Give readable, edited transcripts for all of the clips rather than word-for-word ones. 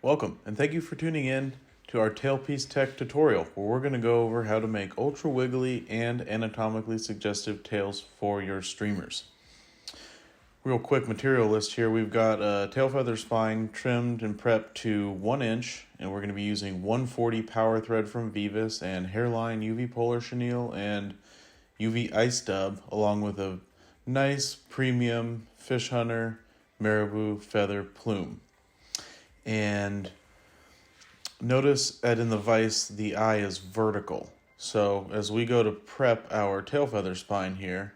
Welcome, and thank you for tuning in to our Tailpiece Tech tutorial, where we're going to go over how to make ultra wiggly and anatomically suggestive tails for your streamers. Real quick material list here. We've got a tail feather spine trimmed and prepped to 1 inch, and we're going to be using 140 power thread from Vivus and hairline UV polar chenille and UV ice dub, along with a nice premium fish hunter marabou feather plume. And notice that in the vise, the eye is vertical. So as we go to prep our tail feather spine here,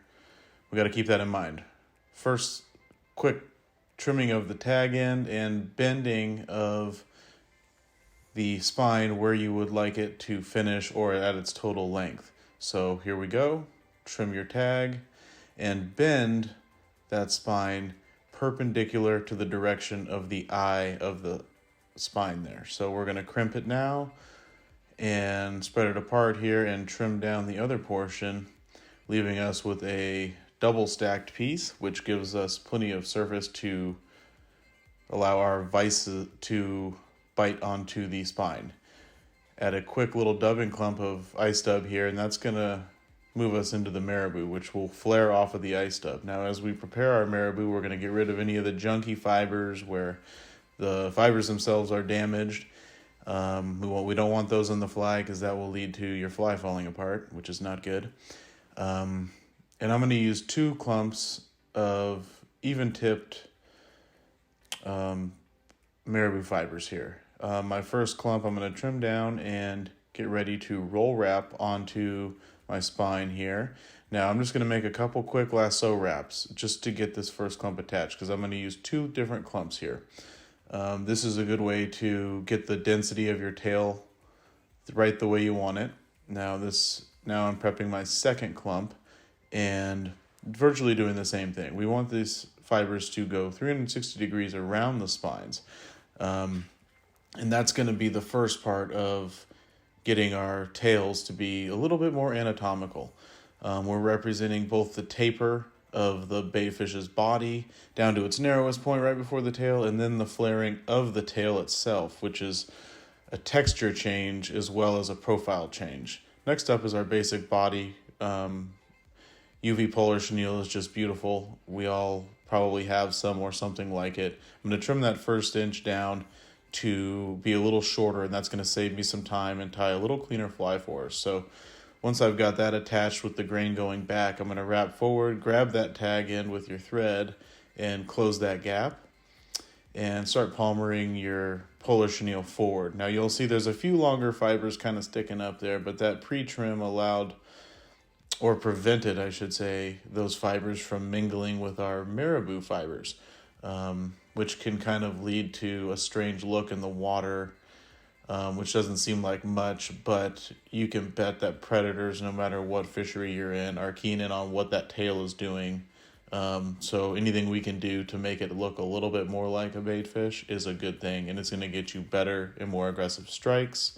we got to keep that in mind. First, quick trimming of the tag end and bending of the spine where you would like it to finish or at its total length. So here we go. Trim your tag and bend that spine perpendicular to the direction of the eye of the spine there. So we're going to crimp it now and spread it apart here and trim down the other portion, leaving us with a double stacked piece, which gives us plenty of surface to allow our vise to bite onto the spine. Add a quick little dubbing clump of ice dub here, and that's going to move us into the marabou, which will flare off of the ice dub. Now, as we prepare our marabou, we're going to get rid of any of the junky fibers where the fibers themselves are damaged. We don't want those on the fly because that will lead to your fly falling apart, which is not good. And I'm going to use 2 clumps of even-tipped marabou fibers here. My first clump I'm going to trim down and get ready to roll wrap onto my spine here. Now I'm just going to make a couple quick lasso wraps just to get this first clump attached, because I'm going to use 2 different clumps here. This is a good way to get the density of your tail right the way you want it. Now I'm prepping my second clump and virtually doing the same thing. We want these fibers to go 360 degrees around the spines. And that's going to be the first part of getting our tails to be a little bit more anatomical. We're representing both the taper of the baitfish's body down to its narrowest point right before the tail, and then the flaring of the tail itself, which is a texture change as well as a profile change. Next up is our basic body. UV polar chenille is just beautiful. We all probably have some or something like it. I'm going to trim that first inch down to be a little shorter, and that's going to save me some time and tie a little cleaner fly for us. So once I've got that attached with the grain going back, I'm going to wrap forward, grab that tag end with your thread and close that gap and start palmering your polar chenille forward. Now you'll see there's a few longer fibers kind of sticking up there, but that pre-trim allowed, or prevented I should say, those fibers from mingling with our marabou fibers, which can kind of lead to a strange look in the water, which doesn't seem like much, but you can bet that predators, no matter what fishery you're in, are keen in on what that tail is doing. So anything we can do to make it look a little bit more like a baitfish is a good thing, and it's going to get you better and more aggressive strikes.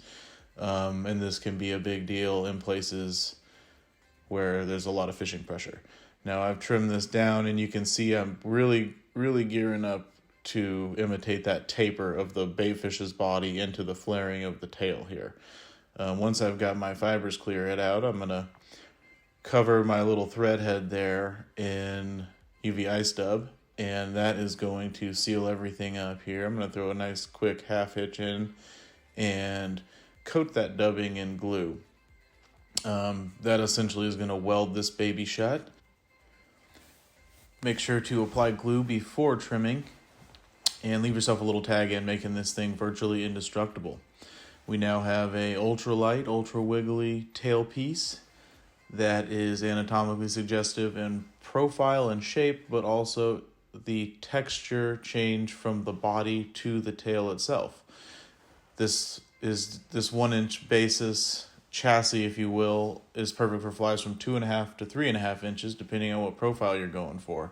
And this can be a big deal in places where there's a lot of fishing pressure. Now I've trimmed this down, and you can see I'm really gearing up to imitate that taper of the baitfish's body into the flaring of the tail here. Once I've got my fibers cleared out, I'm going to cover my little thread head there in UV ice dub, and that is going to seal everything up here. I'm going to throw a nice quick half hitch in and coat that dubbing in glue. That essentially is going to weld this baby shut. Make sure to apply glue before trimming and leave yourself a little tag in, making this thing virtually indestructible. We now have a ultralight, ultra wiggly tail piece that is anatomically suggestive in profile and shape, but also the texture change from the body to the tail itself. This 1 inch basis chassis, if you will, is perfect for flies from 2.5 to 3.5 inches, depending on what profile you're going for.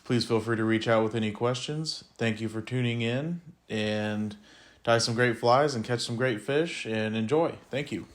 Please feel free to reach out with any questions. Thank you for tuning in, and tie some great flies and catch some great fish and enjoy. Thank you.